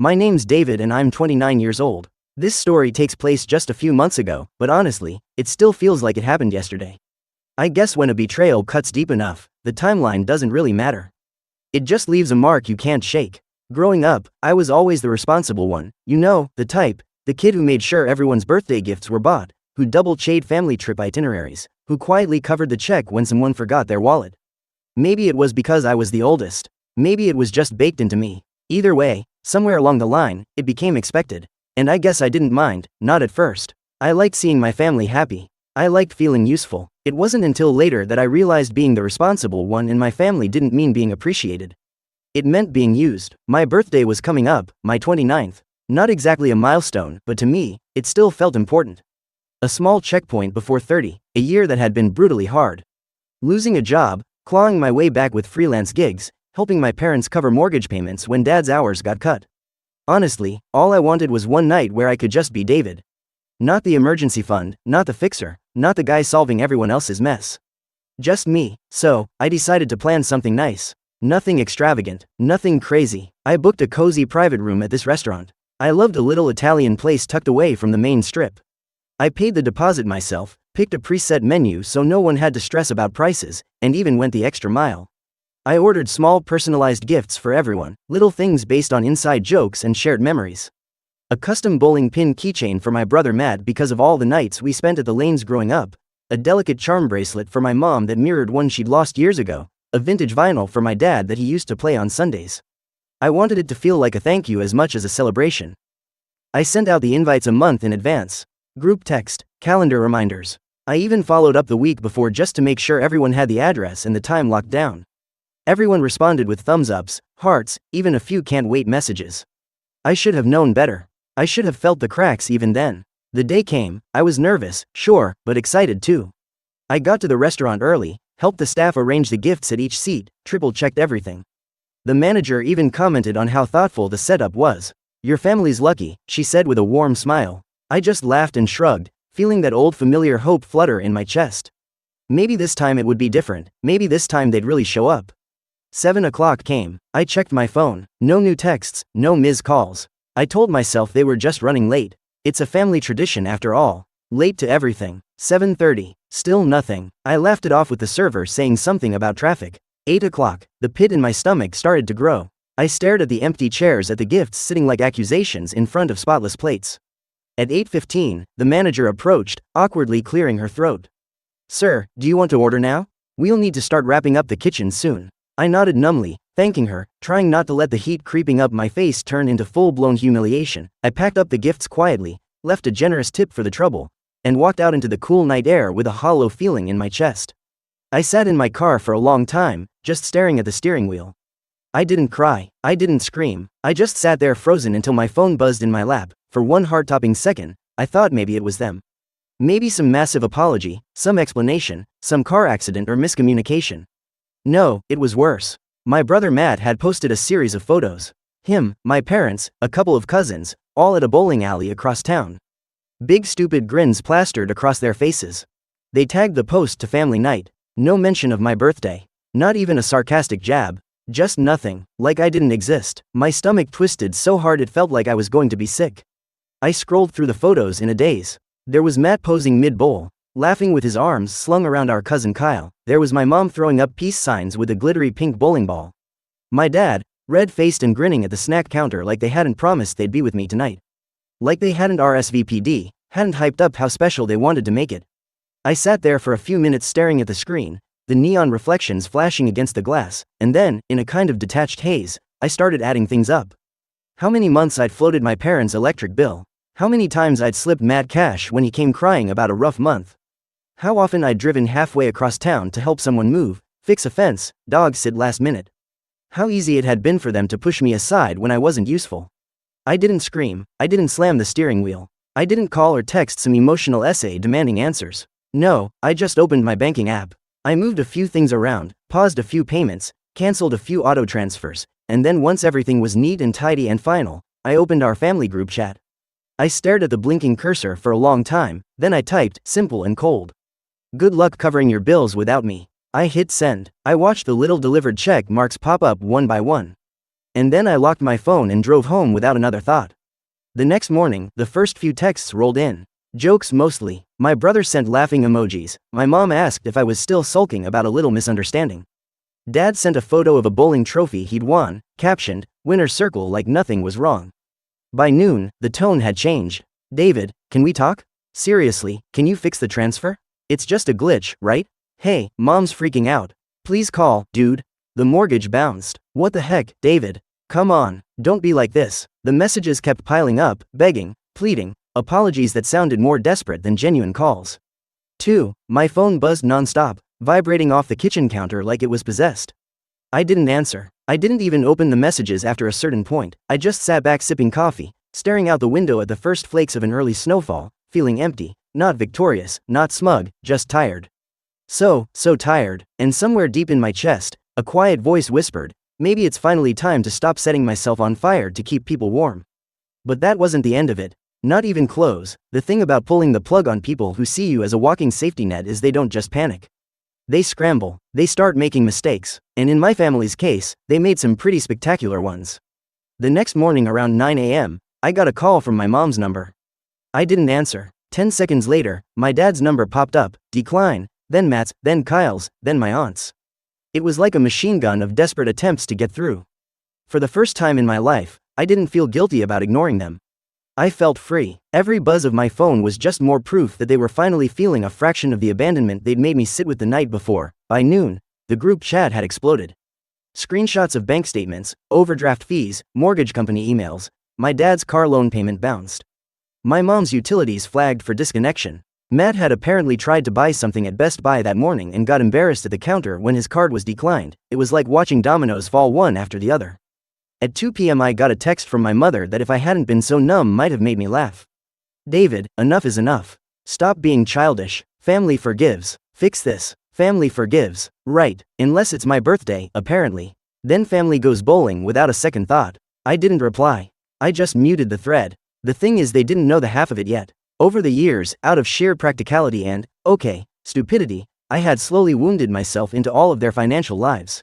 My name's David and I'm 29 years old. This story takes place just a few months ago, but honestly, it still feels like it happened yesterday. I guess when a betrayal cuts deep enough, the timeline doesn't really matter. It just leaves a mark you can't shake. Growing up, I was always the responsible one, the type, the kid who made sure everyone's birthday gifts were bought, who double-checked family trip itineraries, who quietly covered the check when someone forgot their wallet. Maybe it was because I was the oldest. Maybe it was just baked into me. Either way, somewhere along the line, it became expected. And I guess I didn't mind, not at first. I liked seeing my family happy. I liked feeling useful. It wasn't until later that I realized being the responsible one in my family didn't mean being appreciated. It meant being used. My birthday was coming up, my 29th. Not exactly a milestone, but to me, it still felt important. A small checkpoint before 30, a year that had been brutally hard. Losing a job, clawing my way back with freelance gigs, helping my parents cover mortgage payments when dad's hours got cut. Honestly, all I wanted was one night where I could just be David. Not the emergency fund, not the fixer, not the guy solving everyone else's mess. Just me. So, I decided to plan something nice. Nothing extravagant, nothing crazy. I booked a cozy private room at this restaurant. I loved a little Italian place tucked away from the main strip. I paid the deposit myself, picked a preset menu so no one had to stress about prices, and even went the extra mile. I ordered small personalized gifts for everyone, little things based on inside jokes and shared memories. A custom bowling pin keychain for my brother Matt because of all the nights we spent at the lanes growing up, a delicate charm bracelet for my mom that mirrored one she'd lost years ago, a vintage vinyl for my dad that he used to play on Sundays. I wanted it to feel like a thank you as much as a celebration. I sent out the invites a month in advance. Group text, calendar reminders. I even followed up the week before just to make sure everyone had the address and the time locked down. Everyone responded with thumbs ups, hearts, even a few can't wait messages. I should have known better. I should have felt the cracks even then. The day came, I was nervous, sure, but excited too. I got to the restaurant early, helped the staff arrange the gifts at each seat, triple-checked everything. The manager even commented on how thoughtful the setup was. "Your family's lucky," she said with a warm smile. I just laughed and shrugged, feeling that old familiar hope flutter in my chest. Maybe this time it would be different, maybe this time they'd really show up. 7 o'clock came. I checked my phone. No new texts, no missed calls. I told myself they were just running late. It's a family tradition after all. Late to everything. 7:30. Still nothing. I laughed it off with the server saying something about traffic. 8 o'clock. The pit in my stomach started to grow. I stared at the empty chairs at the gifts sitting like accusations in front of spotless plates. At 8:15, the manager approached, awkwardly clearing her throat. "Sir, do you want to order now? We'll need to start wrapping up the kitchen soon." I nodded numbly, thanking her, trying not to let the heat creeping up my face turn into full-blown humiliation. I packed up the gifts quietly, left a generous tip for the trouble, and walked out into the cool night air with a hollow feeling in my chest. I sat in my car for a long time, just staring at the steering wheel. I didn't cry, I didn't scream, I just sat there frozen until my phone buzzed in my lap. For one heart-topping second, I thought maybe it was them. Maybe some massive apology, some explanation, some car accident or miscommunication. No, it was worse. My brother Matt had posted a series of photos. Him, my parents, a couple of cousins, all at a bowling alley across town. Big stupid grins plastered across their faces. They tagged the post to family night. No mention of my birthday. Not even a sarcastic jab. Just nothing, like I didn't exist. My stomach twisted so hard it felt like I was going to be sick. I scrolled through the photos in a daze. There was Matt posing mid-bowl, laughing with his arms slung around our cousin Kyle. There was my mom throwing up peace signs with a glittery pink bowling ball. My dad, red-faced and grinning at the snack counter like they hadn't promised they'd be with me tonight. Like they hadn't RSVP'd, hadn't hyped up how special they wanted to make it. I sat there for a few minutes staring at the screen, the neon reflections flashing against the glass, and then, in a kind of detached haze, I started adding things up. How many months I'd floated my parents' electric bill. How many times I'd slipped Matt cash when he came crying about a rough month. How often I'd driven halfway across town to help someone move, fix a fence, dog sit last minute. How easy it had been for them to push me aside when I wasn't useful. I didn't scream, I didn't slam the steering wheel. I didn't call or text some emotional essay demanding answers. No, I just opened my banking app. I moved a few things around, paused a few payments, canceled a few auto transfers, and then once everything was neat and tidy and final, I opened our family group chat. I stared at the blinking cursor for a long time, then I typed, simple and cold. "Good luck covering your bills without me." I hit send. I watched the little delivered check marks pop up one by one. And then I locked my phone and drove home without another thought. The next morning, the first few texts rolled in. Jokes mostly. My brother sent laughing emojis. My mom asked if I was still sulking about a little misunderstanding. Dad sent a photo of a bowling trophy he'd won, captioned, "Winner's circle," like nothing was wrong. By noon, the tone had changed. "David, can we talk? Seriously, can you fix the transfer? It's just a glitch, right? Hey, mom's freaking out. Please call, dude." The mortgage bounced. "What the heck, David? Come on, don't be like this." The messages kept piling up, begging, pleading, apologies that sounded more desperate than genuine calls. 2. My phone buzzed nonstop, vibrating off the kitchen counter like it was possessed. I didn't answer. I didn't even open the messages after a certain point. I just sat back sipping coffee, staring out the window at the first flakes of an early snowfall, feeling empty, not victorious, not smug, just tired. So tired, and somewhere deep in my chest, a quiet voice whispered, maybe it's finally time to stop setting myself on fire to keep people warm. But that wasn't the end of it. Not even close. The thing about pulling the plug on people who see you as a walking safety net is they don't just panic. They scramble, they start making mistakes, and in my family's case, they made some pretty spectacular ones. The next morning around 9 a.m., I got a call from my mom's number. I didn't answer. 10 seconds later, my dad's number popped up, decline, then Matt's, then Kyle's, then my aunt's. It was like a machine gun of desperate attempts to get through. For the first time in my life, I didn't feel guilty about ignoring them. I felt free. Every buzz of my phone was just more proof that they were finally feeling a fraction of the abandonment they'd made me sit with the night before. By noon, the group chat had exploded. Screenshots of bank statements, overdraft fees, mortgage company emails. My dad's car loan payment bounced. My mom's utilities flagged for disconnection. Matt had apparently tried to buy something at Best Buy that morning and got embarrassed at the counter when his card was declined. It was like watching dominoes fall one after the other. At 2 p.m. I got a text from my mother that if I hadn't been so numb might have made me laugh. "David, enough is enough. Stop being childish. Family forgives. Fix this. Family forgives. Right, unless it's my birthday, apparently. Then family goes bowling without a second thought." I didn't reply. I just muted the thread. The thing is, they didn't know the half of it yet. Over the years, out of sheer practicality and, stupidity, I had slowly wounded myself into all of their financial lives.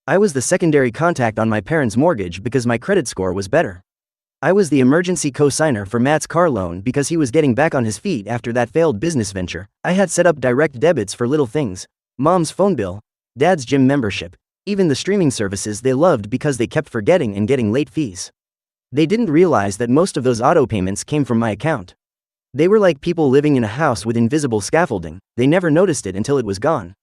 I was the secondary contact on my parents' mortgage because my credit score was better. I was the emergency co-signer for Matt's car loan because he was getting back on his feet after that failed business venture. I had set up direct debits for little things, mom's phone bill, dad's gym membership, even the streaming services they loved because they kept forgetting and getting late fees. They didn't realize that most of those auto payments came from my account. They were like people living in a house with invisible scaffolding. They never noticed it until it was gone.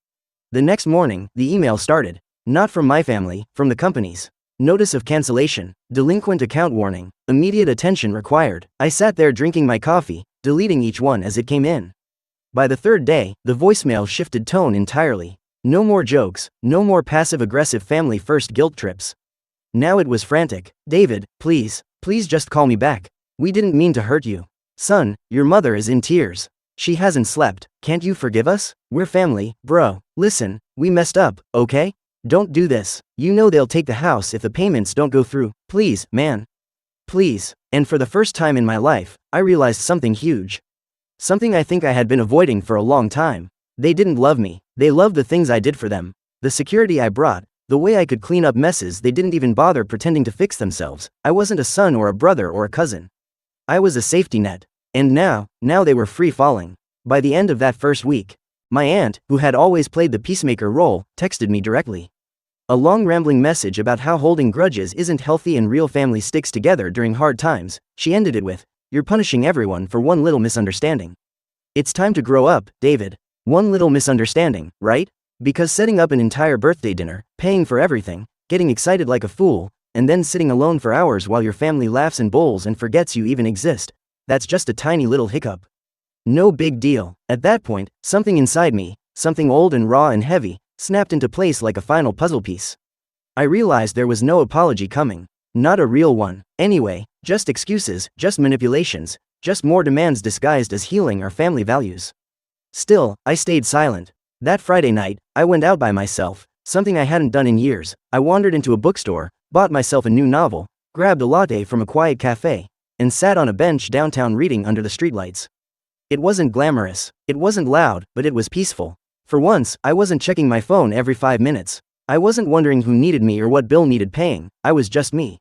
The next morning, the email started. Not from my family, from the company's. Notice of cancellation, delinquent account warning, immediate attention required. I sat there drinking my coffee, deleting each one as it came in. By the third day, the voicemail shifted tone entirely. No more jokes, no more passive-aggressive family-first guilt trips. Now it was frantic. "David, please just call me back. We didn't mean to hurt you. Son, your mother is in tears. She hasn't slept. Can't you forgive us? We're family, bro. Listen, we messed up, okay? Don't do this. You know they'll take the house if the payments don't go through. Please, man. Please." And for the first time in my life, I realized something huge. Something I think I had been avoiding for a long time. They didn't love me. They loved the things I did for them. The security I brought, the way I could clean up messes they didn't even bother pretending to fix themselves. I wasn't a son or a brother or a cousin. I was a safety net. And now they were free falling. By the end of that first week, my aunt, who had always played the peacemaker role, texted me directly. A long rambling message about how holding grudges isn't healthy and real family sticks together during hard times. She ended it with, "You're punishing everyone for one little misunderstanding. It's time to grow up, David. One little misunderstanding, right? Because setting up an entire birthday dinner, paying for everything, getting excited like a fool, and then sitting alone for hours while your family laughs and bowls and forgets you even exist, that's just a tiny little hiccup. No big deal." At that point, something inside me, something old and raw and heavy, snapped into place like a final puzzle piece. I realized there was no apology coming. Not a real one. Anyway, just excuses, just manipulations, just more demands disguised as healing or family values. Still, I stayed silent. That Friday night, I went out by myself, something I hadn't done in years. I wandered into a bookstore, bought myself a new novel, grabbed a latte from a quiet cafe, and sat on a bench downtown reading under the streetlights. It wasn't glamorous, it wasn't loud, but it was peaceful. For once, I wasn't checking my phone every 5 minutes. I wasn't wondering who needed me or what bill needed paying, I was just me.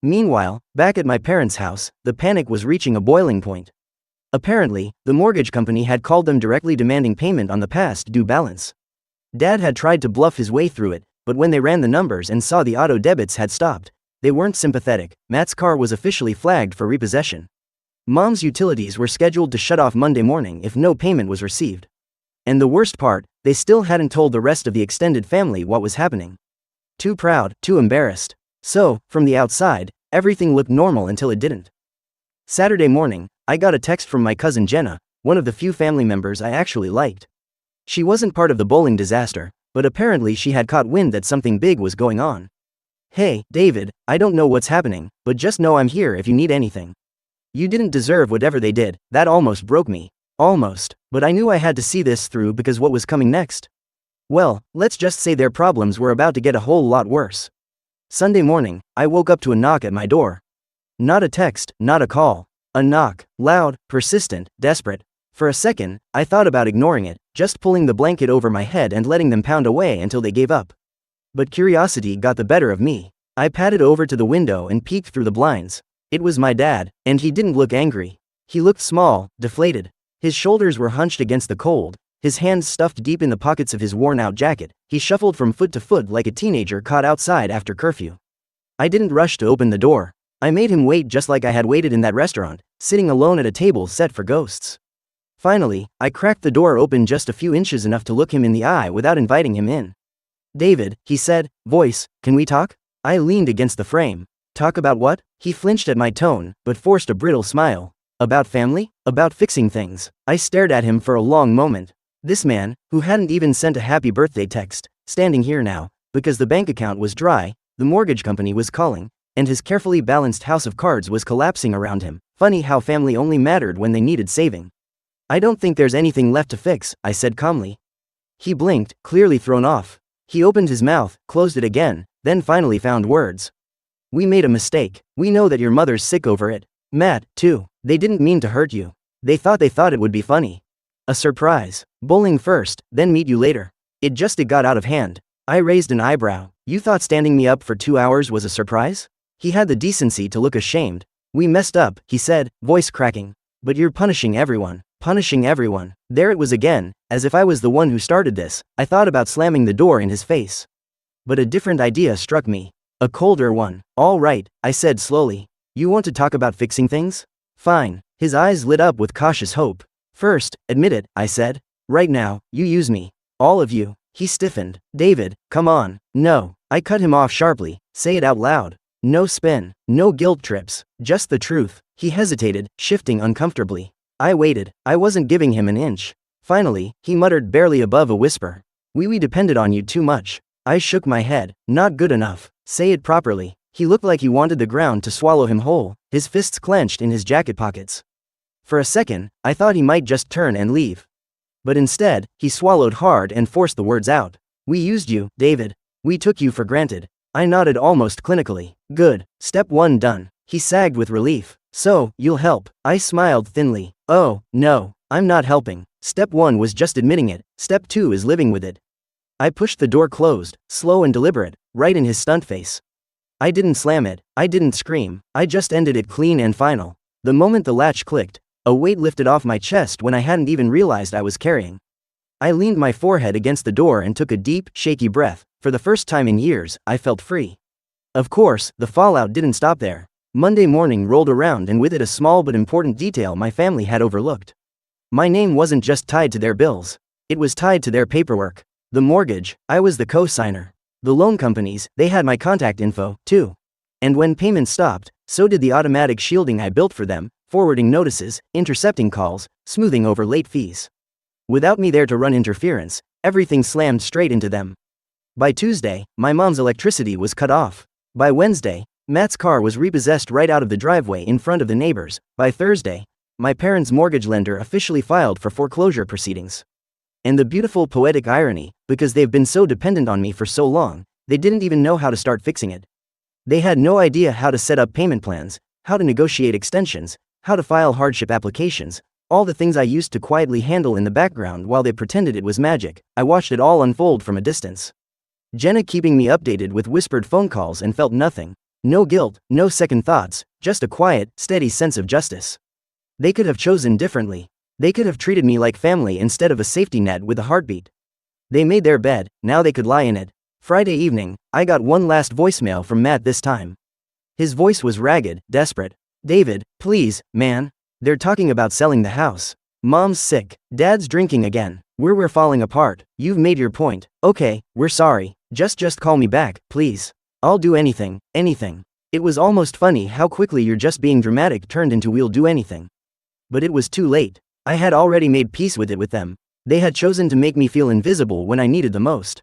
Meanwhile, back at my parents' house, the panic was reaching a boiling point. Apparently, the mortgage company had called them directly demanding payment on the past due balance. Dad had tried to bluff his way through it, but when they ran the numbers and saw the auto debits had stopped, they weren't sympathetic. Matt's car was officially flagged for repossession. Mom's utilities were scheduled to shut off Monday morning if no payment was received. And the worst part, they still hadn't told the rest of the extended family what was happening. Too proud, too embarrassed. So, from the outside, everything looked normal until it didn't. Saturday morning, I got a text from my cousin Jenna, one of the few family members I actually liked. She wasn't part of the bowling disaster, but apparently she had caught wind that something big was going on. "Hey, David, I don't know what's happening, but just know I'm here if you need anything. You didn't deserve whatever they did." That almost broke me. Almost, but I knew I had to see this through because what was coming next? Well, let's just say their problems were about to get a whole lot worse. Sunday morning, I woke up to a knock at my door. Not a text, not a call. A knock, loud, persistent, desperate. For a second, I thought about ignoring it, just pulling the blanket over my head and letting them pound away until they gave up. But curiosity got the better of me. I padded over to the window and peeked through the blinds. It was my dad, and he didn't look angry. He looked small, deflated. His shoulders were hunched against the cold, his hands stuffed deep in the pockets of his worn-out jacket. He shuffled from foot to foot like a teenager caught outside after curfew. I didn't rush to open the door. I made him wait just like I had waited in that restaurant, sitting alone at a table set for ghosts. Finally, I cracked the door open just a few inches enough to look him in the eye without inviting him in. "David," he said, voice, "can we talk?" I leaned against the frame. "Talk about what?" He flinched at my tone, but forced a brittle smile. "About family? About fixing things?" I stared at him for a long moment. This man, who hadn't even sent a happy birthday text, standing here now, because the bank account was dry, the mortgage company was calling, and his carefully balanced house of cards was collapsing around him. Funny how family only mattered when they needed saving. "I don't think there's anything left to fix," I said calmly. He blinked, clearly thrown off. He opened his mouth, closed it again, then finally found words. "We made a mistake. We know that your mother's sick over it. Matt, too. They didn't mean to hurt you. They thought it would be funny. A surprise. Bowling first, then meet you later. It got out of hand." I raised an eyebrow. "You thought standing me up for 2 hours was a surprise?" He had the decency to look ashamed. "We messed up," he said, voice cracking. "But you're punishing everyone. Punishing everyone." There it was again, as if I was the one who started this. I thought about slamming the door in his face. But a different idea struck me. A colder one. "All right," I said slowly. "You want to talk about fixing things? Fine." His eyes lit up with cautious hope. "First, admit it," I said. "Right now, you use me. All of you." He stiffened. "David, come on." "No." I cut him off sharply. "Say it out loud. No spin. No guilt trips. Just the truth." He hesitated, shifting uncomfortably. I waited. I wasn't giving him an inch. Finally, he muttered barely above a whisper. We depended on you too much." I shook my head. "Not good enough. Say it properly." He looked like he wanted the ground to swallow him whole, his fists clenched in his jacket pockets. For a second, I thought he might just turn and leave. But instead, he swallowed hard and forced the words out. "We used you, David. We took you for granted." I nodded almost clinically. "Good. Step 1 done." He sagged with relief. "So, you'll help." I smiled thinly. "Oh, no, I'm not helping. Step 1 was just admitting it. Step 2 is living with it." I pushed the door closed, slow and deliberate, right in his stunned face. I didn't slam it. I didn't scream. I just ended it clean and final. The moment the latch clicked, a weight lifted off my chest when I hadn't even realized I was carrying. I leaned my forehead against the door and took a deep, shaky breath. For the first time in years, I felt free. Of course, the fallout didn't stop there. Monday morning rolled around, and with it a small but important detail my family had overlooked. My name wasn't just tied to their bills. It was tied to their paperwork. The mortgage, I was the co-signer. The loan companies, they had my contact info, too. And when payments stopped, so did the automatic shielding I built for them, forwarding notices, intercepting calls, smoothing over late fees. Without me there to run interference, everything slammed straight into them. By Tuesday, my mom's electricity was cut off. By Wednesday, Matt's car was repossessed right out of the driveway in front of the neighbors. By Thursday, my parents' mortgage lender officially filed for foreclosure proceedings. And the beautiful poetic irony, because they've been so dependent on me for so long, they didn't even know how to start fixing it. They had no idea how to set up payment plans, how to negotiate extensions, how to file hardship applications, all the things I used to quietly handle in the background while they pretended it was magic. I watched it all unfold from a distance. Jenna keeping me updated with whispered phone calls and felt nothing. No guilt, no second thoughts, just a quiet, steady sense of justice. They could have chosen differently. They could have treated me like family instead of a safety net with a heartbeat. They made their bed, now they could lie in it. Friday evening, I got one last voicemail from Matt this time. His voice was ragged, desperate. David, please, man. They're talking about selling the house. Mom's sick. Dad's drinking again. We're falling apart. You've made your point. Okay, we're sorry. Just call me back, please. I'll do anything, anything. It was almost funny how quickly you're just being dramatic turned into we'll do anything. But it was too late. I had already made peace with it with them. They had chosen to make me feel invisible when I needed the most.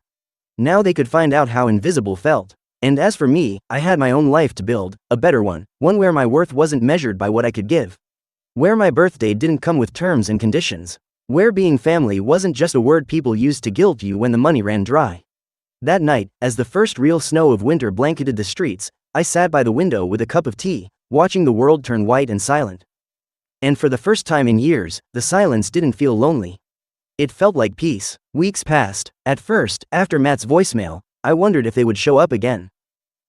Now they could find out how invisible felt. And as for me, I had my own life to build, a better one where my worth wasn't measured by what I could give. Where my birthday didn't come with terms and conditions. Where being family wasn't just a word people used to guilt you when the money ran dry. That night, as the first real snow of winter blanketed the streets, I sat by the window with a cup of tea, watching the world turn white and silent. And for the first time in years, the silence didn't feel lonely. It felt like peace. Weeks passed. At first, after Matt's voicemail, I wondered if they would show up again.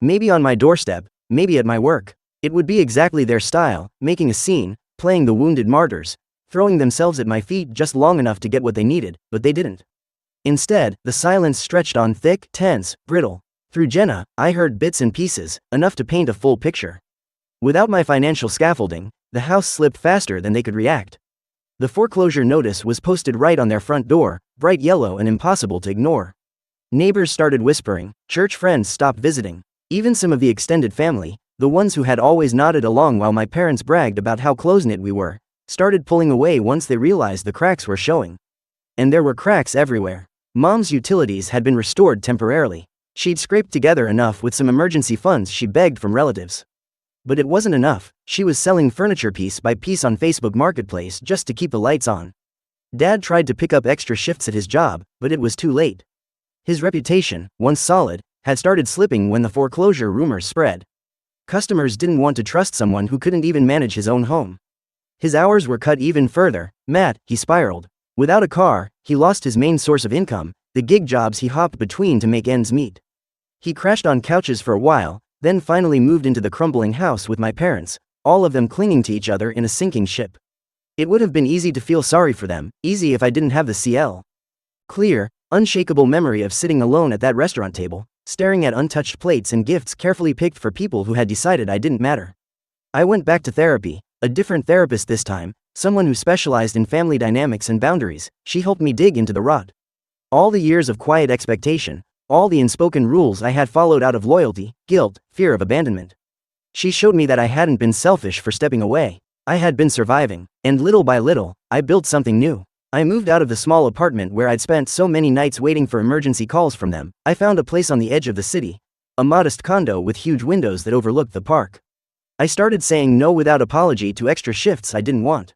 Maybe on my doorstep, maybe at my work. It would be exactly their style, making a scene, playing the wounded martyrs, throwing themselves at my feet just long enough to get what they needed, but they didn't. Instead, the silence stretched on thick, tense, brittle. Through Jenna, I heard bits and pieces, enough to paint a full picture. Without my financial scaffolding, the house slipped faster than they could react. The foreclosure notice was posted right on their front door, bright yellow and impossible to ignore. Neighbors started whispering, church friends stopped visiting. Even some of the extended family, the ones who had always nodded along while my parents bragged about how close-knit we were, started pulling away once they realized the cracks were showing. And there were cracks everywhere. Mom's utilities had been restored temporarily. She'd scraped together enough with some emergency funds she begged from relatives. But it wasn't enough. She was selling furniture piece by piece on Facebook Marketplace just to keep the lights on. Dad tried to pick up extra shifts at his job, but it was too late. His reputation, once solid, had started slipping when the foreclosure rumors spread. Customers didn't want to trust someone who couldn't even manage his own home. His hours were cut even further. Matt, he spiraled. Without a car, he lost his main source of income, the gig jobs he hopped between to make ends meet. He crashed on couches for a while, then finally moved into the crumbling house with my parents, all of them clinging to each other in a sinking ship. It would have been easy to feel sorry for them, easy if I didn't have the clear, unshakable memory of sitting alone at that restaurant table, staring at untouched plates and gifts carefully picked for people who had decided I didn't matter. I went back to therapy, a different therapist this time, someone who specialized in family dynamics and boundaries. She helped me dig into the rot. All the years of quiet expectation, all the unspoken rules I had followed out of loyalty, guilt, fear of abandonment. She showed me that I hadn't been selfish for stepping away. I had been surviving, and little by little, I built something new. I moved out of the small apartment where I'd spent so many nights waiting for emergency calls from them. I found a place on the edge of the city, a modest condo with huge windows that overlooked the park. I started saying no without apology to extra shifts I didn't want.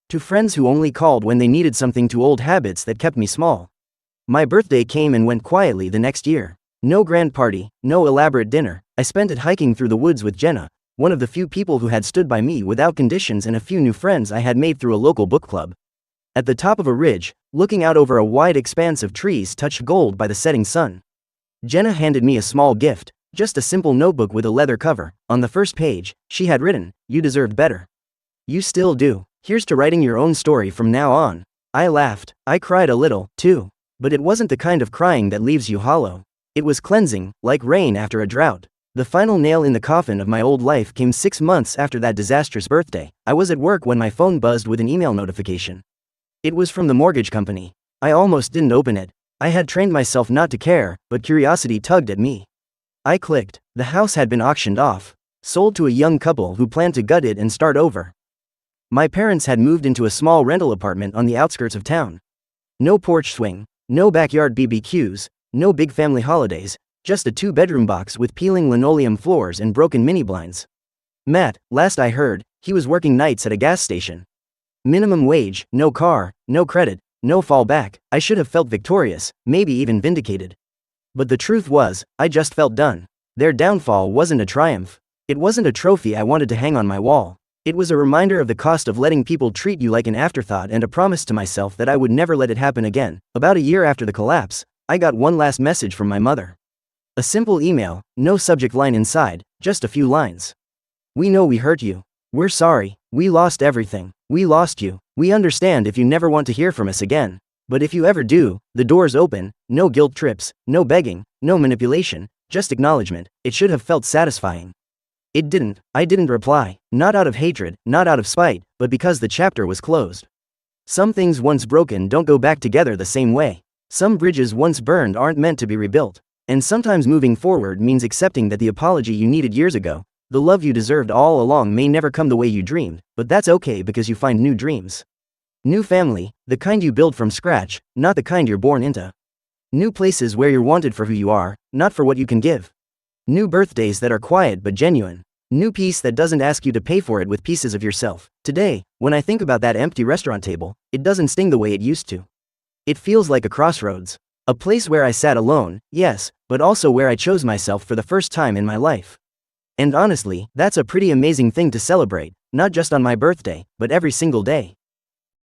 To friends who only called when they needed something, to old habits that kept me small. My birthday came and went quietly the next year. No grand party, no elaborate dinner. I spent it hiking through the woods with Jenna, one of the few people who had stood by me without conditions, and a few new friends I had made through a local book club. At the top of a ridge, looking out over a wide expanse of trees touched gold by the setting sun. Jenna handed me a small gift, just a simple notebook with a leather cover. On the first page, she had written, "You deserved better. You still do. Here's to writing your own story from now on." I laughed. I cried a little, too. But it wasn't the kind of crying that leaves you hollow. It was cleansing, like rain after a drought. The final nail in the coffin of my old life came 6 months after that disastrous birthday. I was at work when my phone buzzed with an email notification. It was from the mortgage company. I almost didn't open it. I had trained myself not to care, but curiosity tugged at me. I clicked. The house had been auctioned off. Sold to a young couple who planned to gut it and start over. My parents had moved into a small rental apartment on the outskirts of town. No porch swing, no backyard BBQs, no big family holidays, just a 2-bedroom box with peeling linoleum floors and broken mini blinds. Matt, last I heard, he was working nights at a gas station. Minimum wage, no car, no credit, no fallback. I should have felt victorious, maybe even vindicated. But the truth was, I just felt done. Their downfall wasn't a triumph. It wasn't a trophy I wanted to hang on my wall. It was a reminder of the cost of letting people treat you like an afterthought, and a promise to myself that I would never let it happen again. About a year after the collapse, I got one last message from my mother. A simple email, no subject line inside, just a few lines. We know we hurt you. We're sorry. We lost everything. We lost you. We understand if you never want to hear from us again. But if you ever do, the door's open, no guilt trips, no begging, no manipulation, just acknowledgement. It should have felt satisfying. It didn't. I didn't reply, not out of hatred, not out of spite, but because the chapter was closed. Some things once broken don't go back together the same way. Some bridges once burned aren't meant to be rebuilt. And sometimes moving forward means accepting that the apology you needed years ago, the love you deserved all along may never come the way you dreamed, but that's okay because you find new dreams. New family, the kind you build from scratch, not the kind you're born into. New places where you're wanted for who you are, not for what you can give. New birthdays that are quiet but genuine. New peace that doesn't ask you to pay for it with pieces of yourself. Today, when I think about that empty restaurant table, it doesn't sting the way it used to. It feels like a crossroads. A place where I sat alone, yes, but also where I chose myself for the first time in my life. And honestly, that's a pretty amazing thing to celebrate, not just on my birthday, but every single day.